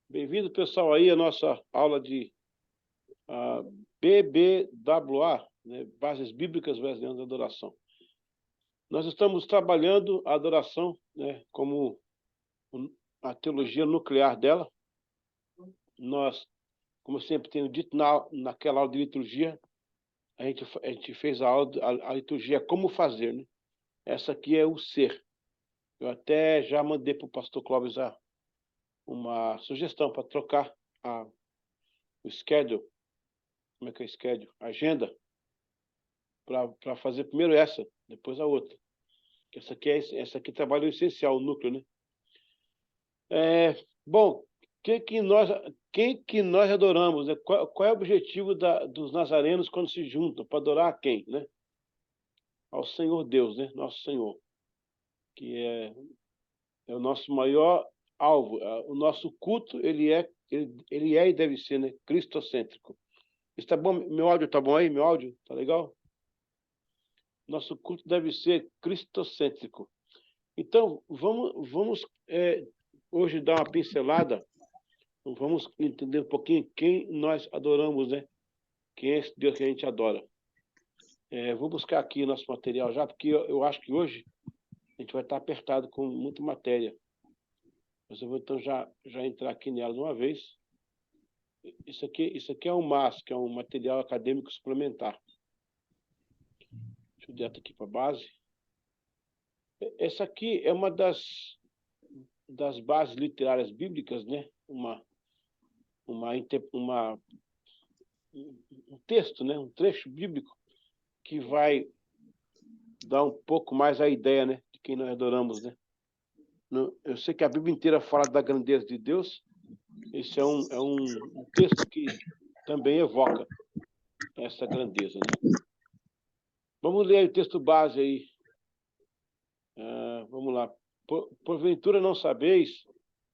Bem-vindo, pessoal, aí à nossa aula de BBWA, né? Bases Bíblicas Wesleyanas da Adoração. Nós estamos trabalhando a adoração, né, como a teologia nuclear dela. Nós, como eu sempre tenho dito, naquela aula de liturgia, a gente fez a liturgia como fazer, né? Essa aqui é o ser. Eu até já mandei para o pastor Clóvis uma sugestão para trocar o schedule. Como é que é schedule? Agenda. Para fazer primeiro essa, depois a outra. Essa aqui trabalha o essencial, o núcleo, né? Bom, quem que nós adoramos, né? Qual é o objetivo dos nazarenos quando se juntam? Para adorar a quem, né? Ao Senhor Deus, né? Nosso Senhor, que é o nosso maior alvo. O nosso culto, ele é e deve ser, né? Cristocêntrico. Está bom? Meu áudio está bom aí? Meu áudio está legal? Nosso culto deve ser cristocêntrico. Então, vamos hoje dar uma pincelada, vamos entender um pouquinho quem nós adoramos, né? Quem é esse Deus que a gente adora. Vou buscar aqui nosso material já, porque eu acho que hoje a gente vai estar apertado com muita matéria. Mas eu vou então já entrar aqui nela de uma vez. Isso aqui é um MAS, que é um material acadêmico suplementar. Deixa eu direto aqui para a base. Essa aqui é uma das bases literárias bíblicas, né? Um texto, né? Um trecho bíblico que vai dar um pouco mais a ideia, né? De quem nós adoramos, né? Eu sei que a Bíblia inteira fala da grandeza de Deus. Esse é um texto que também evoca essa grandeza, né? Vamos ler o texto base aí. Vamos lá. Porventura não sabeis,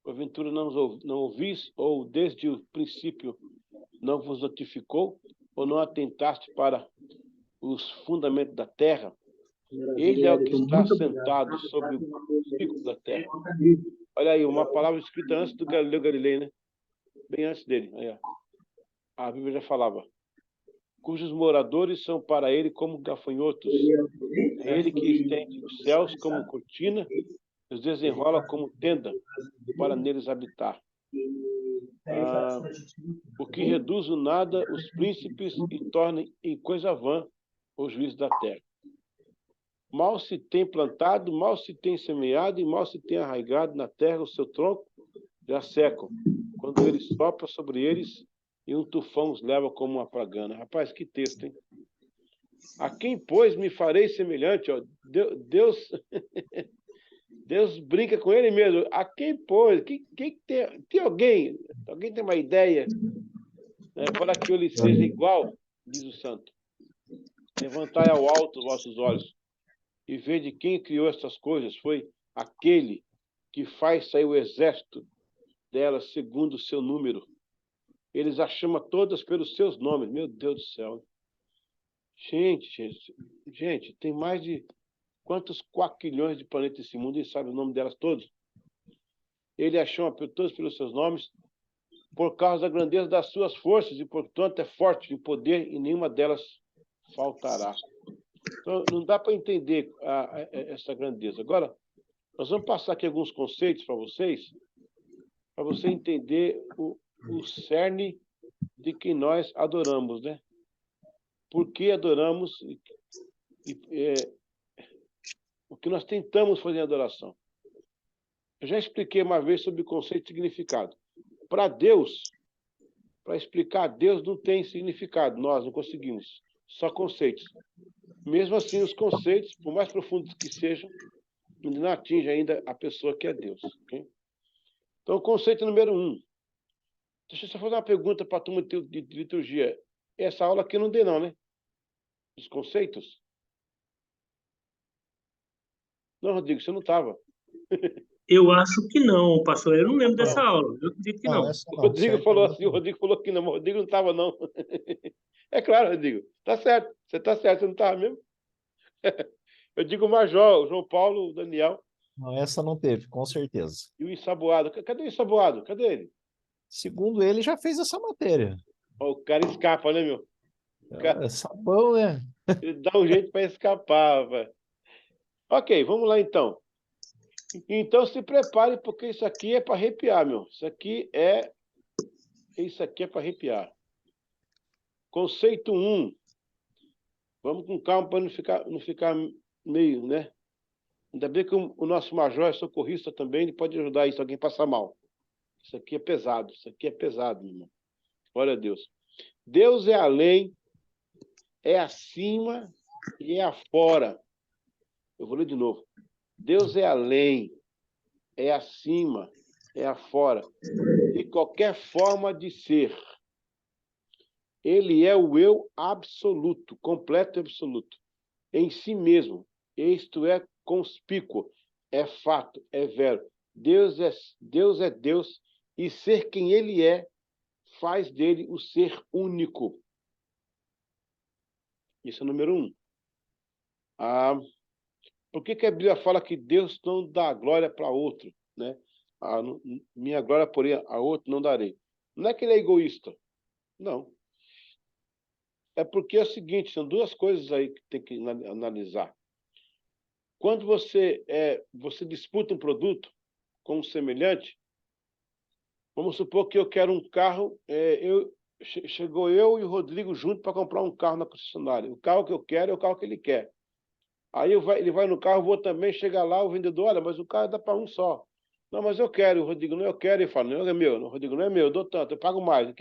porventura não ouvis, ou desde o princípio não vos notificou, ou não atentaste para os fundamentos da terra? Ele é o que está sentado sobre o ciclo da terra. Olha aí, uma palavra escrita antes do Galileu Galilei, né? Bem antes dele. Aí, ó. A Bíblia já falava. Cujos moradores são para ele como gafanhotos. É ele que estende os céus como cortina, os desenrola como tenda, para neles habitar. O que reduz o nada os príncipes e torna em coisa vã o juiz da terra. Mal se tem plantado, mal se tem semeado e mal se tem arraigado na terra o seu tronco, já secam, quando ele sopra sobre eles e um tufão os leva como uma pragana. Rapaz, que texto, hein? A quem, pois, me farei semelhante? Ó, Deus brinca com ele mesmo. A quem, pois? Tem alguém? Alguém tem uma ideia? Para que eu lhe seja igual, diz o santo. Levantai ao alto os vossos olhos e vede quem criou estas coisas. Foi aquele que faz sair o exército delas segundo o seu número. Eles as chama todas pelos seus nomes. Meu Deus do céu. Gente, tem mais de quantos quaquilhões de planetas nesse mundo e sabe o nome delas todos? Ele as chama todas pelos seus nomes por causa da grandeza das suas forças e, portanto, é forte em poder e nenhuma delas faltará. Então, não dá para entender essa grandeza. Agora, nós vamos passar aqui alguns conceitos para você entender o cerne de quem nós adoramos, né? Por que adoramos o que nós tentamos fazer em adoração. Eu já expliquei uma vez sobre o conceito de significado. Para Deus, para explicar Deus não tem significado, nós não conseguimos, só conceitos. Mesmo assim, os conceitos, por mais profundos que sejam, não atingem ainda a pessoa que é Deus. Okay? Então, o conceito número 1. Deixa eu só fazer uma pergunta para a turma de liturgia. Essa aula aqui eu não dei não, né? Os conceitos? Não, Rodrigo, você não estava. Eu acho que não, pastor. Eu não lembro dessa aula. Eu acredito que não. O Rodrigo falou assim, o Rodrigo falou que não, mas o Rodrigo não estava, não. É claro, Rodrigo. Tá certo. Você está certo, você não estava mesmo? Eu digo o Major, o João Paulo, o Daniel. Não, essa não teve, com certeza. E o ensaboado? Cadê o ensaboado? Cadê ele? Segundo ele, já fez essa matéria. Ó, o cara escapa, né, meu? O cara, É sabão, né? ele dá um jeito para escapar, velho. Ok, vamos lá então. Então se prepare, porque isso aqui é para arrepiar, meu. Isso aqui é para arrepiar. Conceito 1. Vamos com calma para não ficar meio, né? Ainda bem que o nosso major é socorrista também, ele pode ajudar isso, alguém passar mal. Isso aqui é pesado, meu irmão. Glória a Deus. Deus é além, é acima e é afora. Eu vou ler de novo. Deus é além, é acima, é afora de qualquer forma de ser. Ele é o eu absoluto, completo e absoluto, em si mesmo. Isto é conspícuo, é fato, é vero. Deus é Deus, e ser quem ele é faz dele o ser único. Isso é o número 1. Por que a Bíblia fala que Deus não dá glória para outro, né? Minha glória, porém, a outro não darei. Não é que ele é egoísta. Não. É porque é o seguinte, são duas coisas aí que tem que analisar. Quando você disputa um produto com um semelhante, vamos supor que eu quero um carro, chegou eu e o Rodrigo junto para comprar um carro na concessionária. O carro que eu quero é o carro que ele quer. Aí ele vai no carro, eu vou também, chega lá, o vendedor, olha, mas o carro dá para um só. Não, mas eu quero, o Rodrigo, não, eu quero. Ele fala, não, é meu, o Rodrigo, não é meu, eu dou tanto, eu pago mais.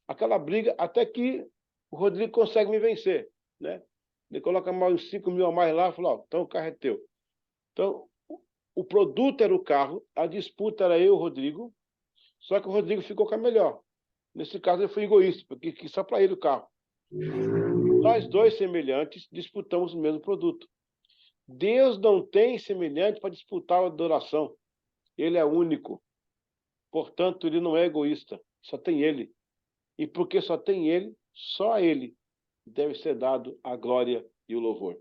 Aquela briga, até que o Rodrigo consegue me vencer, né? Ele coloca mais uns 5 mil a mais lá e fala, ó, então o carro é teu. Então, o produto era o carro, a disputa era eu e o Rodrigo, só que o Rodrigo ficou com a melhor. Nesse caso, ele foi egoísta, porque quis só para ele o carro. Nós dois semelhantes disputamos o mesmo produto. Deus não tem semelhante para disputar a adoração. Ele é único. Portanto, ele não é egoísta. Só tem ele. E porque só tem ele, só a ele deve ser dado a glória e o louvor.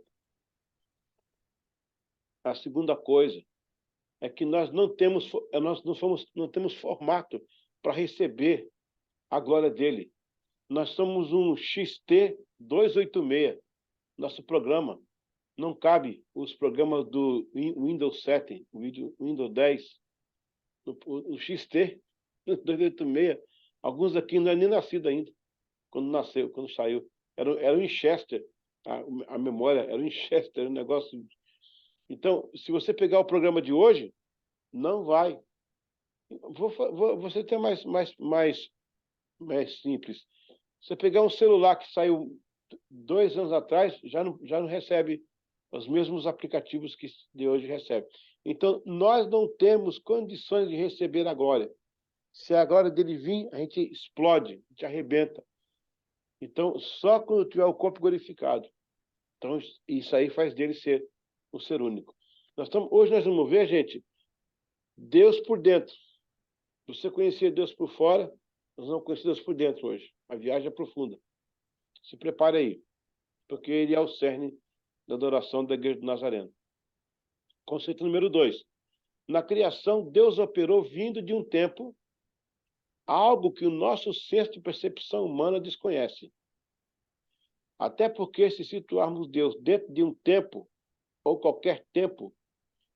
A segunda coisa é que não temos formato para receber a glória dele. Nós somos um XT286. Nosso programa não cabe os programas do Windows 7, Windows 10, o XT 286. Alguns aqui não é nem nascido ainda, quando saiu. Era um Winchester, a memória era um Winchester, era um negócio. Então, se você pegar o programa de hoje, não vai. Você tem mais simples. Você pegar um celular que saiu 2 anos atrás, já não recebe os mesmos aplicativos que de hoje recebe. Então, nós não temos condições de receber a glória. Se a glória dele vir, a gente explode, a gente arrebenta. Então, só quando tiver o corpo glorificado. Então, isso aí faz dele ser o ser único. Hoje nós vamos ver, gente, Deus por dentro. Você conhecia Deus por fora, nós vamos conhecer Deus por dentro hoje. A viagem é profunda. Se prepare aí, porque ele é o cerne da adoração da Igreja do Nazareno. Conceito número 2. Na criação, Deus operou vindo de um tempo, algo que o nosso senso de percepção humana desconhece. Até porque, se situarmos Deus dentro de um tempo, ou qualquer tempo,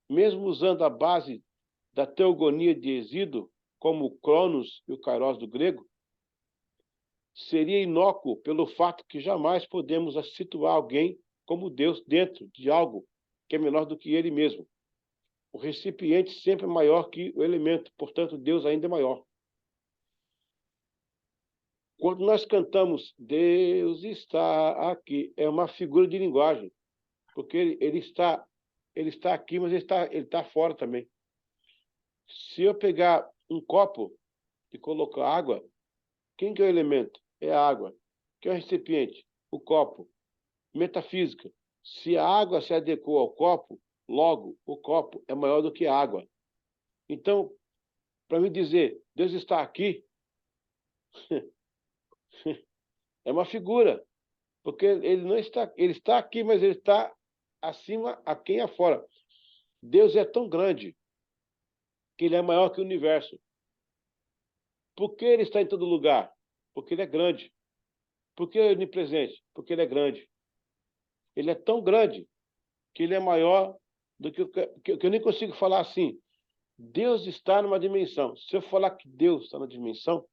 mesmo usando a base da teogonia de Hesíodo, como o Cronos e o Kairos do grego, seria inócuo pelo fato que jamais podemos situar alguém como Deus dentro de algo que é menor do que ele mesmo. O recipiente sempre é maior que o elemento, portanto, Deus ainda é maior. Quando nós cantamos Deus está aqui, é uma figura de linguagem, porque ele está aqui, mas ele está fora também. Se eu pegar um copo e colocar água, quem que é o elemento? É a água. Quem é o recipiente? O copo. Metafísica. Se a água se adequou ao copo, logo o copo é maior do que a água. Então, para me dizer, Deus está aqui, é uma figura, porque ele não está, ele está aqui, mas ele está acima, aquém afora. Deus é tão grande que ele é maior que o universo. Por que ele está em todo lugar? Porque ele é grande. Por que ele é onipresente? Porque ele é grande. Ele é tão grande que ele é maior do que eu nem consigo falar assim. Deus está numa dimensão. Se eu falar que Deus está na dimensão,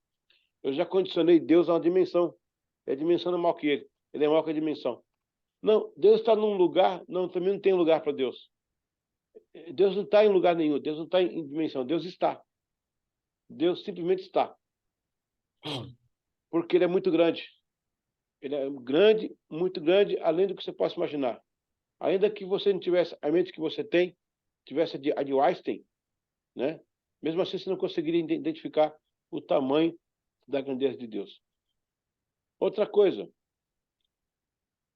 eu já condicionei Deus a uma dimensão. É a dimensão é maior que ele. Ele é maior que a dimensão. Não, Deus está num lugar, não, também não tem lugar para Deus. Deus não está em lugar nenhum, Deus não está em dimensão, Deus está. Deus simplesmente está. Porque ele é muito grande. Ele é grande, muito grande, além do que você possa imaginar. Ainda que você não tivesse a mente que você tem, tivesse a de Einstein, né? Mesmo assim, você não conseguiria identificar o tamanho da grandeza de Deus. Outra coisa,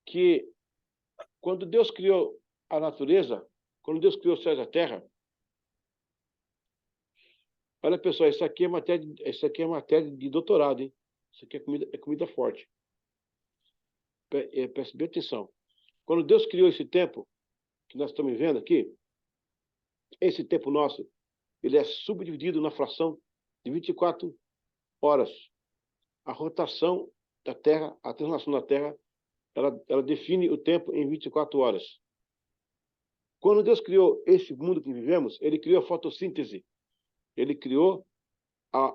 que quando Deus criou a natureza, quando Deus criou os céus e a terra, olha, pessoal, isso aqui é matéria de doutorado, hein? Isso aqui é comida forte. Preste bem atenção. Quando Deus criou esse tempo, que nós estamos vendo aqui, esse tempo nosso, ele é subdividido na fração de 24 horas. A rotação da Terra, a translação da Terra, ela define o tempo em 24 horas. Quando Deus criou esse mundo que vivemos, ele criou a fotossíntese. Ele criou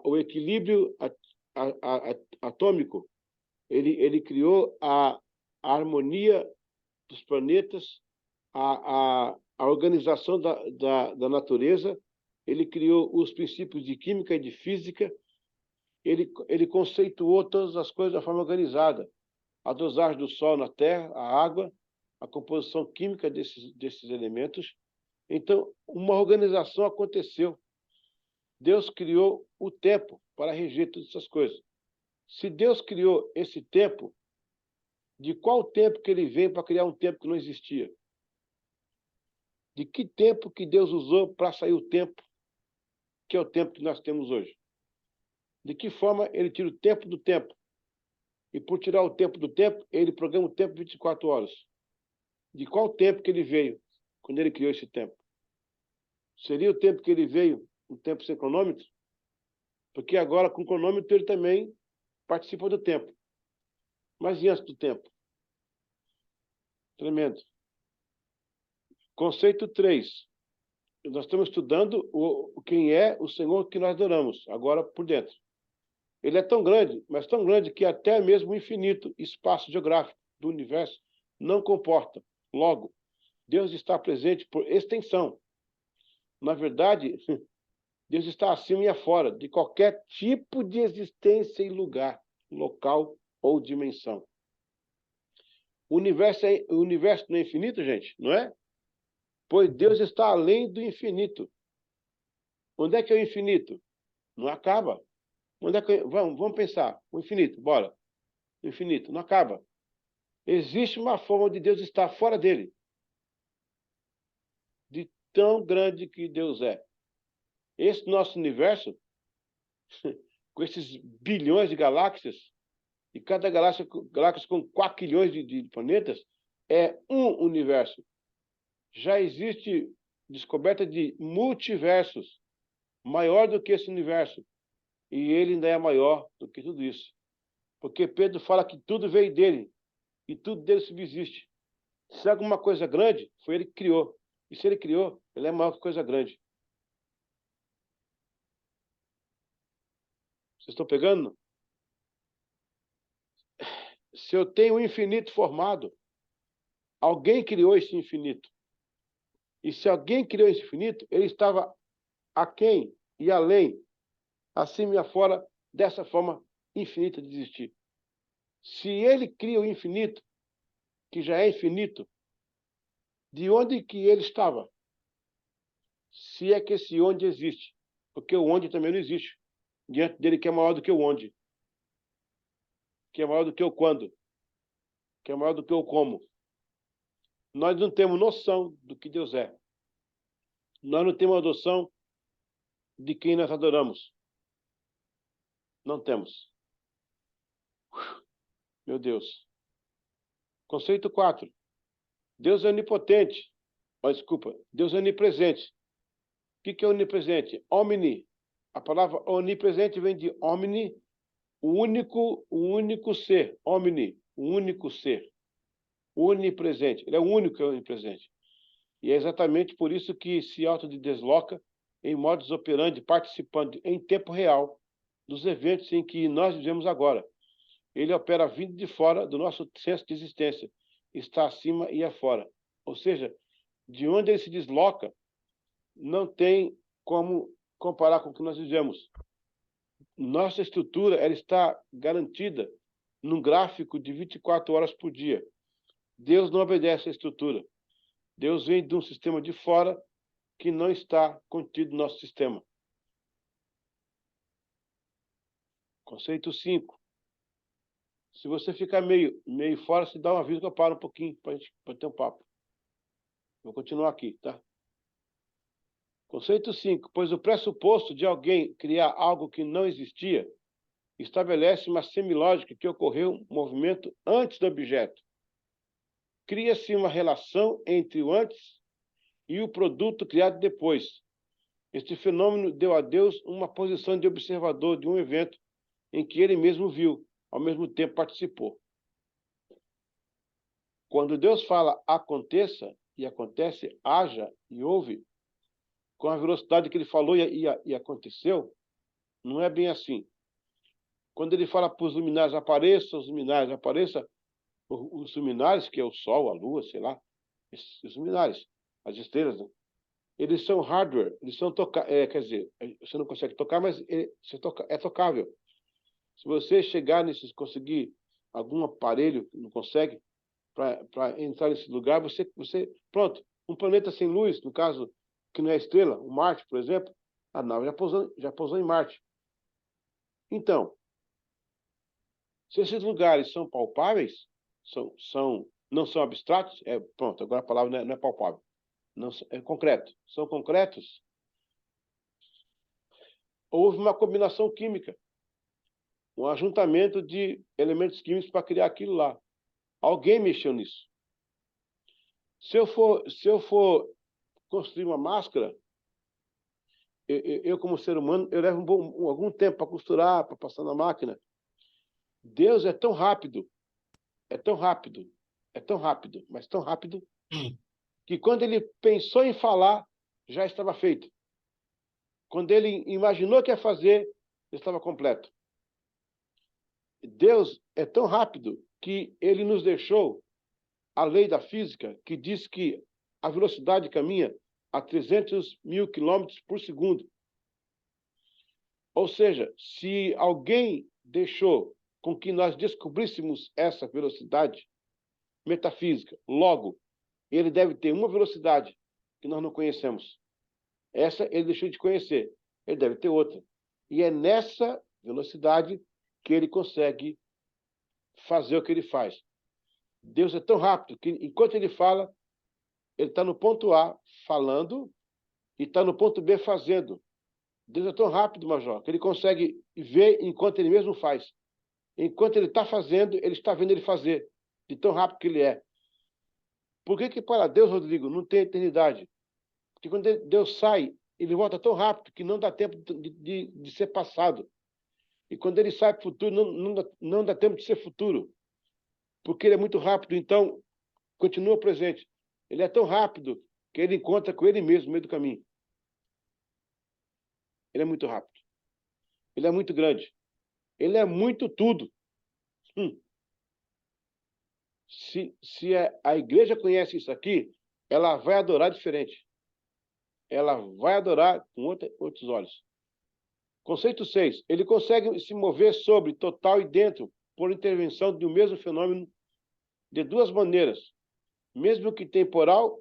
o equilíbrio atômico. Ele criou a harmonia dos planetas, a organização da natureza. Ele criou os princípios de química e de física. Ele conceituou todas as coisas da forma organizada. A dosagem do sol na terra, a água, a composição química desses elementos. Então, uma organização aconteceu. Deus criou o tempo para reger todas essas coisas. Se Deus criou esse tempo, de qual tempo que ele veio para criar um tempo que não existia? De que tempo que Deus usou para sair o tempo, que é o tempo que nós temos hoje? De que forma ele tira o tempo do tempo? E por tirar o tempo do tempo, ele programa o tempo 24 horas. De qual tempo que ele veio, quando ele criou esse tempo? Seria o tempo que ele veio, um tempo sem cronômetro? Porque agora, com cronômetro, ele também participa do tempo. Mas e antes do tempo? Tremendo. Conceito 3. Nós estamos estudando quem é o Senhor que nós adoramos, agora por dentro. Ele é tão grande, mas tão grande que até mesmo o infinito espaço geográfico do universo não comporta. Logo, Deus está presente por extensão. Na verdade, Deus está acima e afora de qualquer tipo de existência e lugar, local ou dimensão. O universo não é infinito, gente, não é? Pois Deus está além do infinito. Onde é que é o infinito? Não acaba. Onde é que vamos pensar. O infinito, bora. O infinito não acaba. Existe uma forma de Deus estar fora dele. De tão grande que Deus é. Esse nosso universo, com esses bilhões de galáxias, e cada galáxia com 4 quilhões de planetas, é um universo. Já existe descoberta de multiversos, maior do que esse universo. E ele ainda é maior do que tudo isso. Porque Pedro fala que tudo veio dele, e tudo dele subsiste. Se é alguma coisa grande, foi ele que criou. E se ele criou, ele é maior que coisa grande. Vocês estão pegando? Se eu tenho o infinito formado, alguém criou esse infinito. E se alguém criou esse infinito, ele estava aquém e além, acima e afora, dessa forma infinita de existir. Se ele cria o infinito, que já é infinito, de onde que ele estava? Se é que esse onde existe. Porque o onde também não existe. Diante dele que é maior do que o onde. Que é maior do que o quando. Que é maior do que o como. Nós não temos noção do que Deus é. Nós não temos noção de quem nós adoramos. Não temos. Meu Deus. Conceito 4. Deus é onipotente, desculpa, Deus é onipresente. O que é onipresente? Omni. A palavra onipresente vem de omni, o único ser. Omni, o único ser. Onipresente. Ele é o único que é onipresente. E é exatamente por isso que se autodesloca em modus operandi, participando em tempo real dos eventos em que nós vivemos agora. Ele opera vindo de fora do nosso senso de existência. Está acima e afora. Ou seja, de onde ele se desloca, não tem como comparar com o que nós vivemos. Nossa estrutura ela está garantida num gráfico de 24 horas por dia. Deus não obedece à estrutura. Deus vem de um sistema de fora que não está contido no nosso sistema. Conceito 5. Se você ficar meio fora, se dá um aviso que eu paro um pouquinho para a gente ter um papo. Vou continuar aqui, tá? Conceito 5. Pois o pressuposto de alguém criar algo que não existia estabelece uma semilógica que ocorreu um movimento antes do objeto. Cria-se uma relação entre o antes e o produto criado depois. Este fenômeno deu a Deus uma posição de observador de um evento em que ele mesmo viu, ao mesmo tempo participou. Quando Deus fala aconteça e acontece, haja e houve, com a velocidade que ele falou e aconteceu, não é bem assim. Quando ele fala para os luminares apareçam, os luminares apareçam, os luminares, que é o Sol, a Lua, sei lá, esses luminares, as estrelas, né? Eles são hardware, eles são quer dizer, você não consegue tocar, mas é tocável. Se você chegar nesses, conseguir algum aparelho, não consegue, para entrar nesse lugar, você, pronto, um planeta sem luz, no caso, que não é estrela, o Marte, por exemplo, a nave já pousou em Marte. Então, se esses lugares são palpáveis, não são abstratos, pronto, agora a palavra não é palpável, não, é concreto, são concretos, houve uma combinação química, um ajuntamento de elementos químicos para criar aquilo lá. Alguém mexeu nisso. Se eu for construir uma máscara, eu como ser humano, eu levo algum tempo para costurar, para passar na máquina. Deus é tão rápido, é tão rápido, é tão rápido, mas tão rápido, que quando ele pensou em falar, já estava feito. Quando ele imaginou que ia fazer, estava completo. Deus é tão rápido que ele nos deixou a lei da física, que diz que a velocidade caminha a 300 mil quilômetros por segundo. Ou seja, se alguém deixou com que nós descobríssemos essa velocidade metafísica, logo, ele deve ter uma velocidade que nós não conhecemos. Essa ele deixou de conhecer. Ele deve ter outra. E é nessa velocidade que ele consegue fazer o que ele faz. Deus é tão rápido que, enquanto ele fala, ele está no ponto A falando e está no ponto B fazendo. Deus é tão rápido, Major, que ele consegue ver enquanto ele mesmo faz. Enquanto ele está fazendo, ele está vendo ele fazer. De tão rápido que ele é. Por que para Deus, Rodrigo, não tem eternidade? Porque quando Deus sai, ele volta tão rápido que não dá tempo de ser passado. E quando ele sai para o futuro, não dá tempo de ser futuro. Porque ele é muito rápido, então continua presente. Ele é tão rápido que ele encontra com ele mesmo no meio do caminho. Ele é muito rápido. Ele é muito grande. Ele é muito tudo. Se a igreja conhece isso aqui, ela vai adorar diferente. Ela vai adorar com outros olhos. Conceito 6. Ele consegue se mover sobre, total e dentro, por intervenção do mesmo fenômeno de duas maneiras, mesmo que temporal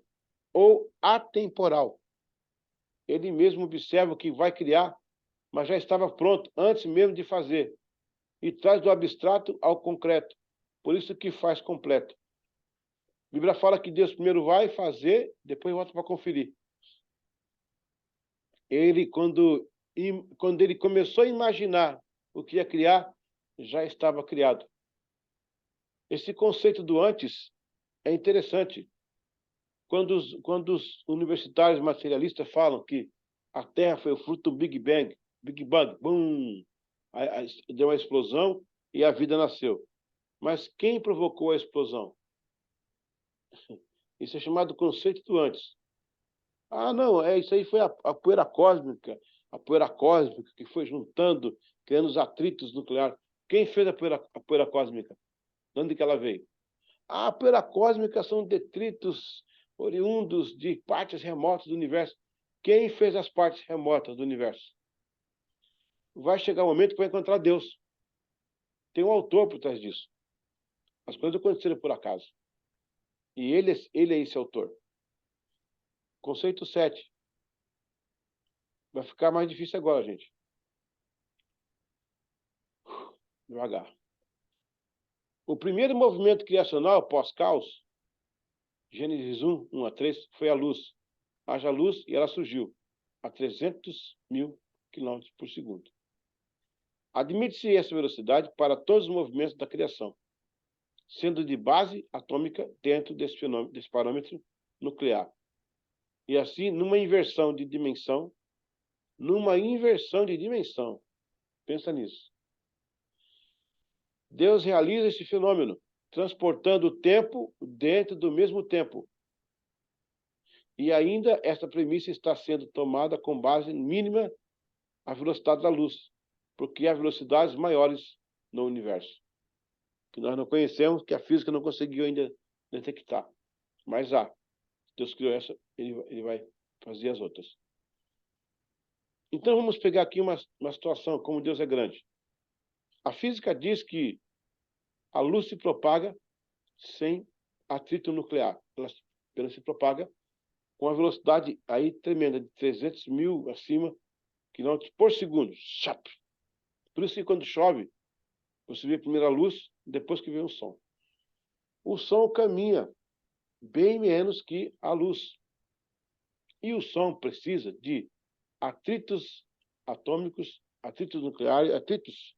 ou atemporal. Ele mesmo observa o que vai criar, mas já estava pronto antes mesmo de fazer, e traz do abstrato ao concreto. Por isso que faz completo. A Bíblia fala que Deus primeiro vai fazer, depois volta para conferir. Ele, quando ele começou a imaginar o que ia criar, já estava criado. Esse conceito do antes é interessante, Quando os universitários materialistas falam que a Terra foi o fruto do Big Bang, boom, deu uma explosão e a vida nasceu. Mas quem provocou a explosão? Isso é chamado conceito do antes. Ah, não, isso aí foi a poeira cósmica que foi juntando, criando os atritos nucleares. Quem fez a poeira cósmica? De onde que ela veio? A poeira cósmica são detritos oriundos de partes remotas do universo. Quem fez as partes remotas do universo? Vai chegar um momento que vai encontrar Deus. Tem um autor por trás disso. As coisas aconteceram por acaso. E ele é esse autor. Conceito 7. Vai ficar mais difícil agora, gente. Devagar. O primeiro movimento criacional pós-caos, Gênesis 1, 1 a 3, foi a luz. Haja luz e ela surgiu a 300 mil quilômetros por segundo. Admite-se essa velocidade para todos os movimentos da criação, sendo de base atômica dentro desse parâmetro nuclear. E assim, numa inversão de dimensão, pensa nisso. Deus realiza esse fenômeno, transportando o tempo dentro do mesmo tempo. E ainda esta premissa está sendo tomada com base mínima a velocidade da luz, porque há velocidades maiores no universo, que nós não conhecemos, que a física não conseguiu ainda detectar. Mas há. Deus criou essa, ele vai fazer as outras. Então vamos pegar aqui uma situação, como Deus é grande. A física diz que a luz se propaga sem atrito nuclear. Ela se propaga com a velocidade aí tremenda, de 300 mil acima quilômetros por segundo. Por isso que quando chove, você vê primeiro a luz, depois que vem o som. O som caminha bem menos que a luz. E o som precisa de atritos atômicos, atritos nucleares, atritos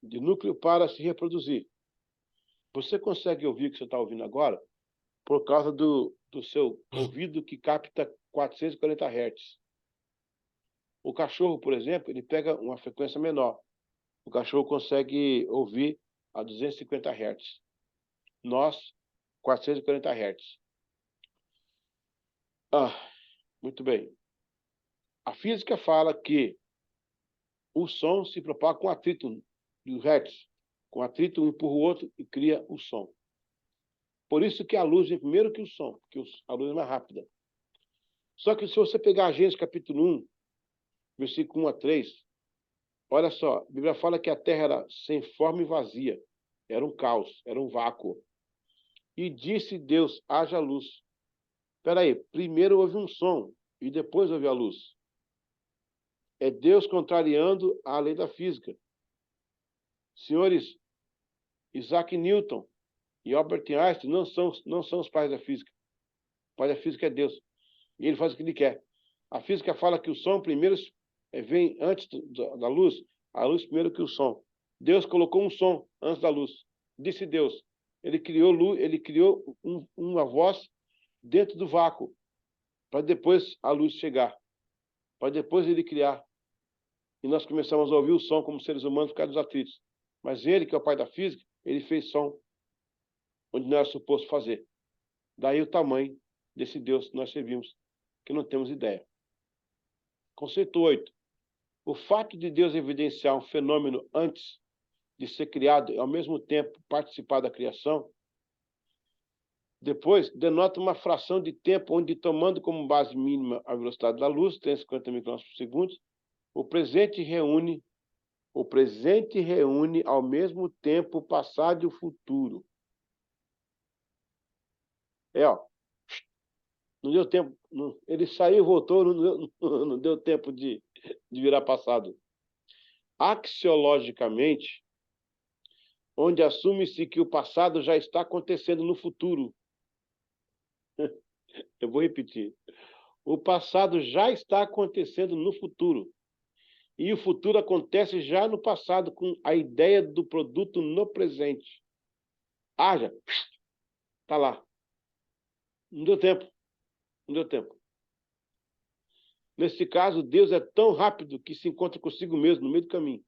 de núcleo para se reproduzir. Você consegue ouvir o que você está ouvindo agora por causa do seu ouvido que capta 440 Hz. O cachorro, por exemplo, ele pega uma frequência menor. O cachorro consegue ouvir a 250 Hz. Nós, 440 Hz. Muito bem. A física fala que o som se propaga com atrito do Hertz. Com atrito, um empurra o outro e cria o som. Por isso que a luz vem primeiro que o som, porque a luz é mais rápida. Só que se você pegar a Gênesis capítulo 1, versículo 1 a 3, olha só, a Bíblia fala que a terra era sem forma e vazia. Era um caos, era um vácuo. E disse Deus, haja luz. Espera aí, primeiro houve um som e depois houve a luz. É Deus contrariando a lei da física. Senhores, Isaac Newton e Albert Einstein não são os pais da física. O pai da física é Deus. E ele faz o que ele quer. A física fala que o som primeiro vem antes da luz, a luz primeiro que o som. Deus colocou um som antes da luz. Disse Deus. Ele criou luz, ele criou uma voz dentro do vácuo, para depois a luz chegar, para depois ele criar. E nós começamos a ouvir o som como seres humanos por causa dos atritos. Mas ele, que é o pai da física, ele fez som onde não era suposto fazer. Daí o tamanho desse Deus que nós servimos, que não temos ideia. Conceito 8. O fato de Deus evidenciar um fenômeno antes de ser criado e, ao mesmo tempo, participar da criação, depois denota uma fração de tempo onde, tomando como base mínima a velocidade da luz, 350 micrômetros por segundo, o presente reúne ao mesmo tempo o passado e o futuro. Não deu tempo. Ele saiu e voltou, não deu tempo de virar passado. Axiologicamente, onde assume-se que o passado já está acontecendo no futuro. Eu vou repetir. O passado já está acontecendo no futuro. E o futuro acontece já no passado, com a ideia do produto no presente. Haja, está lá. Não deu tempo. Não deu tempo. Nesse caso, Deus é tão rápido que se encontra consigo mesmo, no meio do caminho.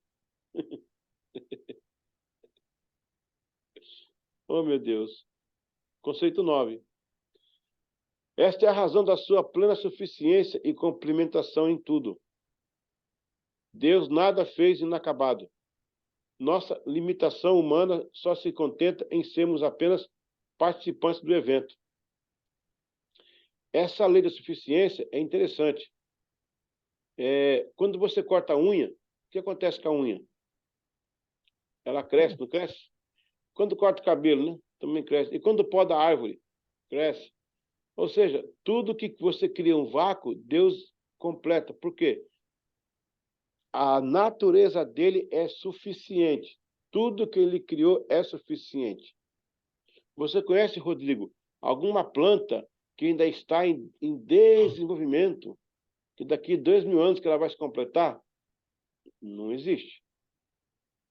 Oh, meu Deus. Conceito 9. Esta é a razão da sua plena suficiência e complementação em tudo. Deus nada fez inacabado. Nossa limitação humana só se contenta em sermos apenas participantes do evento. Essa lei da suficiência é interessante. Quando você corta a unha, o que acontece com a unha? Ela cresce, não cresce? Quando corta o cabelo, né? Também cresce. E quando poda a árvore, cresce. Ou seja, tudo que você cria um vácuo, Deus completa. Por quê? A natureza dele é suficiente. Tudo que ele criou é suficiente. Você conhece, Rodrigo, alguma planta que ainda está em desenvolvimento, que daqui a 2.000 anos que ela vai se completar? Não existe.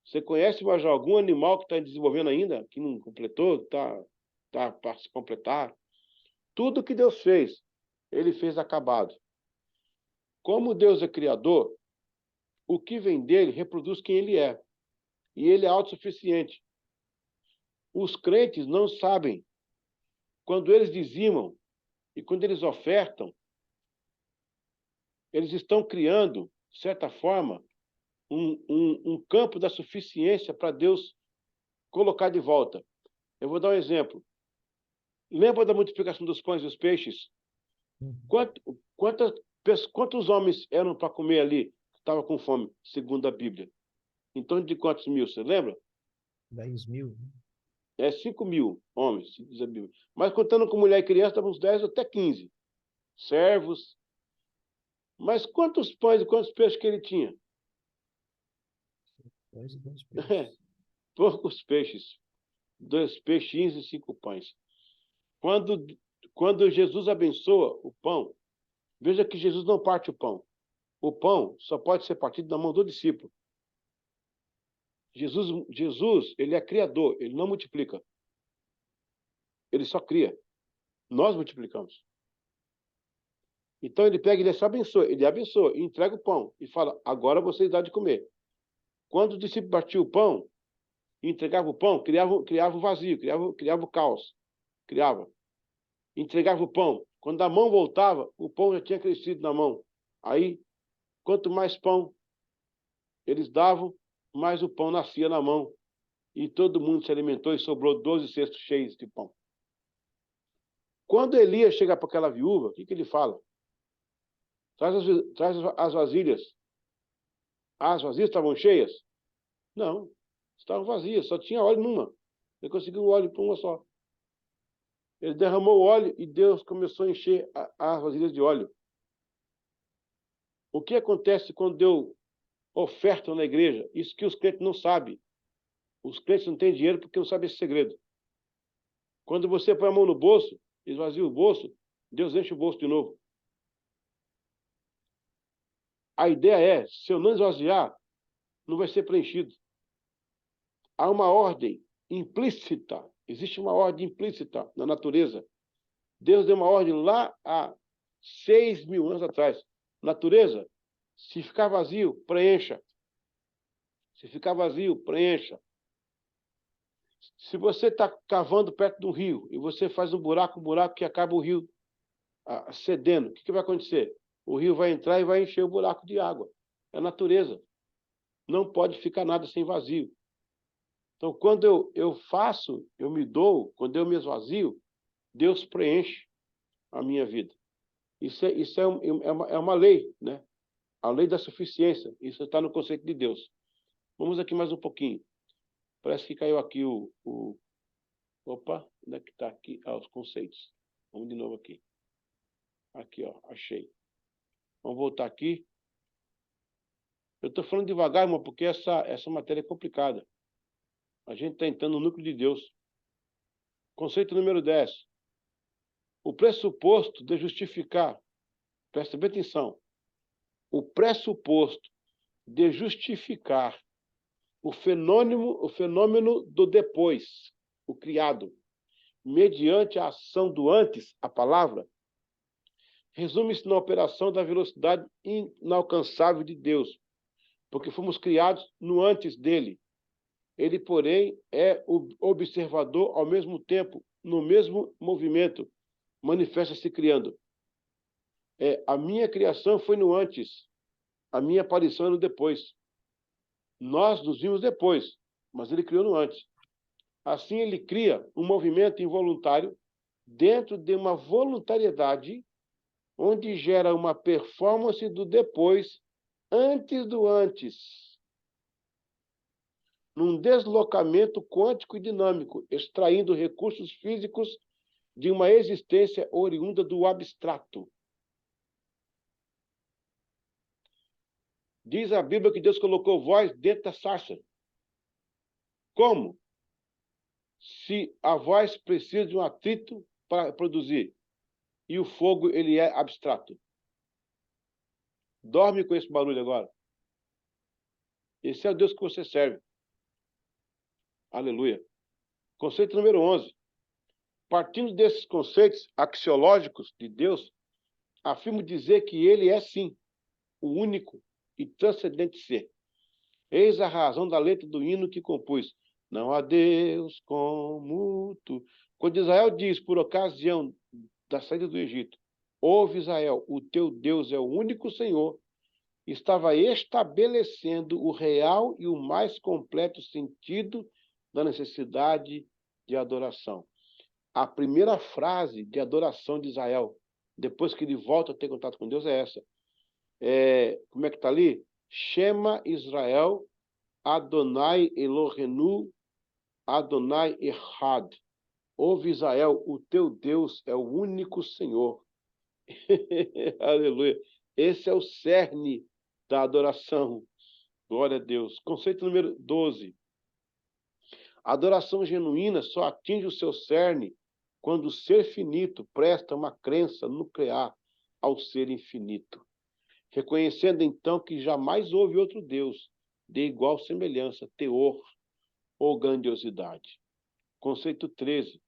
Você conhece, mas algum animal que está desenvolvendo ainda, que não completou, está para se completar? Tudo que Deus fez, ele fez acabado. Como Deus é criador, o que vem dele reproduz quem ele é. E ele é autossuficiente. Os crentes não sabem. Quando eles dizimam e quando eles ofertam, eles estão criando, de certa forma, um campo da suficiência para Deus colocar de volta. Eu vou dar um exemplo. Lembra da multiplicação dos pães e dos peixes? Quantos homens eram para comer ali que estavam com fome, segundo a Bíblia? Em torno de quantos mil, você lembra? 10.000. 5.000 homens, diz a Bíblia. Mas contando com mulher e criança, estavam uns 10 até 15. Servos. Mas quantos pães e quantos peixes que ele tinha? 10 e 2 peixes. Poucos peixes. 2 peixinhos e 5 pães. Quando Jesus abençoa o pão, veja que Jesus não parte o pão. O pão só pode ser partido na mão do discípulo. Jesus, ele é criador, ele não multiplica. Ele só cria. Nós multiplicamos. Então ele pega e ele só abençoa. Ele abençoa e entrega o pão. E fala, agora vocês dão de comer. Quando o discípulo batia o pão, e entregava o pão, criava o vazio, criava o caos. Criava. Entregava o pão. Quando a mão voltava, o pão já tinha crescido na mão. Aí, quanto mais pão eles davam, mais o pão nascia na mão. E todo mundo se alimentou e sobrou 12 cestos cheios de pão. Quando Elias chega para aquela viúva, o que ele fala? Traz as vasilhas. As vasilhas estavam cheias? Não, estavam vazias, só tinha óleo numa. Ele conseguiu óleo para uma só. Ele derramou o óleo e Deus começou a encher as vasilhas de óleo. O que acontece quando eu oferto na igreja? Isso que os crentes não sabem. Os crentes não têm dinheiro porque não sabem esse segredo. Quando você põe a mão no bolso, esvazia o bolso, Deus enche o bolso de novo. A ideia é, se eu não esvaziar, não vai ser preenchido. Há uma ordem implícita, existe uma ordem implícita na natureza. Deus deu uma ordem lá há 6.000 anos atrás. Natureza, se ficar vazio, preencha. Se ficar vazio, preencha. Se você está cavando perto de um rio e você faz um buraco que acaba o rio cedendo, o que vai acontecer? O rio vai entrar e vai encher o buraco de água. É a natureza. Não pode ficar nada sem vazio. Então, quando eu faço, eu me dou, quando eu me esvazio, Deus preenche a minha vida. Isso é uma lei, né? A lei da suficiência. Isso está no conceito de Deus. Vamos aqui mais um pouquinho. Parece que caiu aqui Opa, onde é que está aqui? Os conceitos. Vamos de novo aqui. Aqui, ó, achei. Vamos voltar aqui. Eu estou falando devagar, irmão, porque essa matéria é complicada. A gente está entrando no núcleo de Deus. Conceito número 10. O pressuposto de justificar. Presta bem atenção. O pressuposto de justificar o fenômeno do depois, o criado, mediante a ação do antes, a palavra, resume-se na operação da velocidade inalcançável de Deus, porque fomos criados no antes dele. Ele, porém, é o observador ao mesmo tempo, no mesmo movimento, manifesta-se criando. A minha criação foi no antes, a minha aparição é no depois. Nós nos vimos depois, mas ele criou no antes. Assim, ele cria um movimento involuntário dentro de uma voluntariedade onde gera uma performance do depois antes do antes, num deslocamento quântico e dinâmico, extraindo recursos físicos de uma existência oriunda do abstrato. Diz a Bíblia que Deus colocou voz dentro da sarça. Como? Se a voz precisa de um atrito para produzir, e o fogo ele é abstrato. Dorme com esse barulho agora. Esse é o Deus que você serve. Aleluia. Conceito número 11. Partindo desses conceitos axiológicos de Deus, afirmo dizer que ele é, sim, o único e transcendente ser. Eis a razão da letra do hino que compus. Não há Deus como tu. Quando Israel diz, por ocasião da saída do Egito, ouve Israel, o teu Deus é o único Senhor, estava estabelecendo o real e o mais completo sentido da necessidade de adoração. A primeira frase de adoração de Israel, depois que ele volta a ter contato com Deus, é essa. Como é que está ali? Shema Israel, Adonai Elohenu, Adonai Echad. Ouve Israel, o teu Deus é o único Senhor. Aleluia. Esse é o cerne da adoração. Glória a Deus. Conceito número 12. A adoração genuína só atinge o seu cerne quando o ser finito presta uma crença nuclear ao ser infinito, reconhecendo então que jamais houve outro Deus de igual semelhança, teor ou grandiosidade. Conceito 13.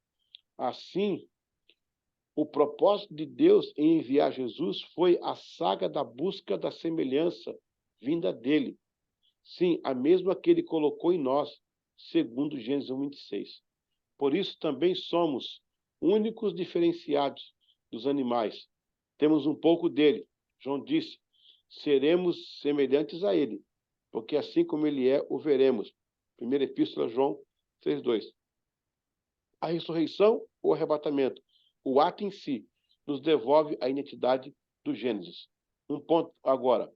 Assim, o propósito de Deus em enviar Jesus foi a saga da busca da semelhança vinda dele. Sim, a mesma que ele colocou em nós, segundo Gênesis 1:26. Por isso também somos únicos diferenciados dos animais. Temos um pouco dele. João disse, seremos semelhantes a ele, porque assim como ele é, o veremos. Primeira Epístola, João 3:2. A ressurreição ou arrebatamento, o ato em si, nos devolve a identidade do Gênesis. Um ponto agora.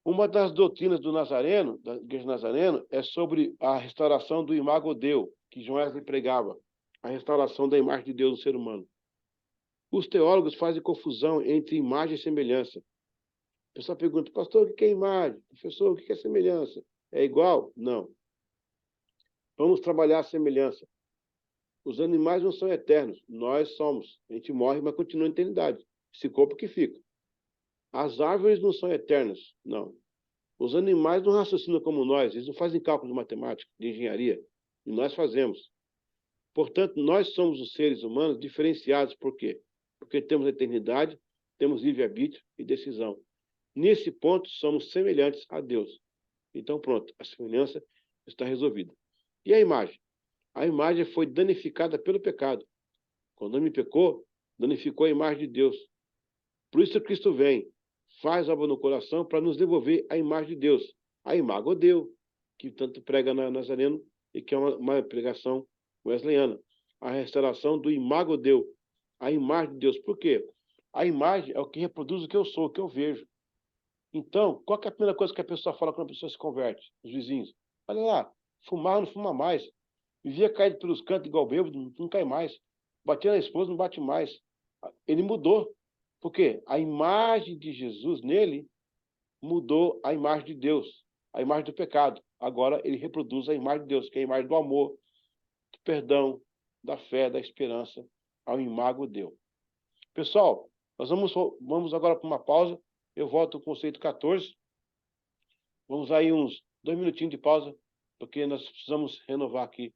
Uma das doutrinas do Nazareno, da Igreja Nazareno, é sobre a restauração do imago Dei, que João Wesley pregava, a restauração da imagem de Deus no ser humano. Os teólogos fazem confusão entre imagem e semelhança. O pessoal pergunta, pastor, o que é imagem? Professor, o que é semelhança? É igual? Não. Vamos trabalhar a semelhança. Os animais não são eternos, nós somos. A gente morre, mas continua em eternidade. Esse corpo que fica. As árvores não são eternas, não. Os animais não raciocinam como nós, eles não fazem cálculos matemáticos, de engenharia, e nós fazemos. Portanto, nós somos os seres humanos diferenciados, por quê? Porque temos eternidade, temos livre-arbítrio e decisão. Nesse ponto, somos semelhantes a Deus. Então, pronto, a semelhança está resolvida. E a imagem? A imagem foi danificada pelo pecado. Quando o homem pecou, danificou a imagem de Deus. Por isso Cristo vem, faz obra no coração para nos devolver a imagem de Deus. A imago Dei, que tanto prega na Nazareno e que é uma pregação wesleyana. A restauração do imago Dei, a imagem de Deus. Por quê? A imagem é o que reproduz o que eu sou, o que eu vejo. Então, qual que é a primeira coisa que a pessoa fala quando a pessoa se converte? Os vizinhos. Olha lá, fumar não fuma mais. Vivia caído pelos cantos igual bêbado, não cai mais. Batia na esposa, não bate mais. Ele mudou. Por quê? A imagem de Jesus nele mudou a imagem de Deus, a imagem do pecado. Agora ele reproduz a imagem de Deus, que é a imagem do amor, do perdão, da fé, da esperança, ao imago Dei. Pessoal, nós vamos agora para uma pausa. Eu volto ao conceito 14. Vamos aí uns 2 minutinhos de pausa, porque nós precisamos renovar aqui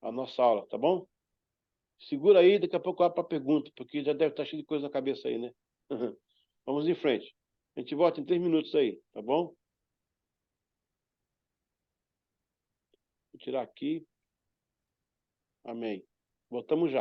a nossa aula, tá bom? Segura aí, daqui a pouco eu abro para pergunta, porque já deve estar cheio de coisa na cabeça aí, né? Vamos em frente. A gente volta em 3 minutos aí, tá bom? Vou tirar aqui. Amém. Voltamos já.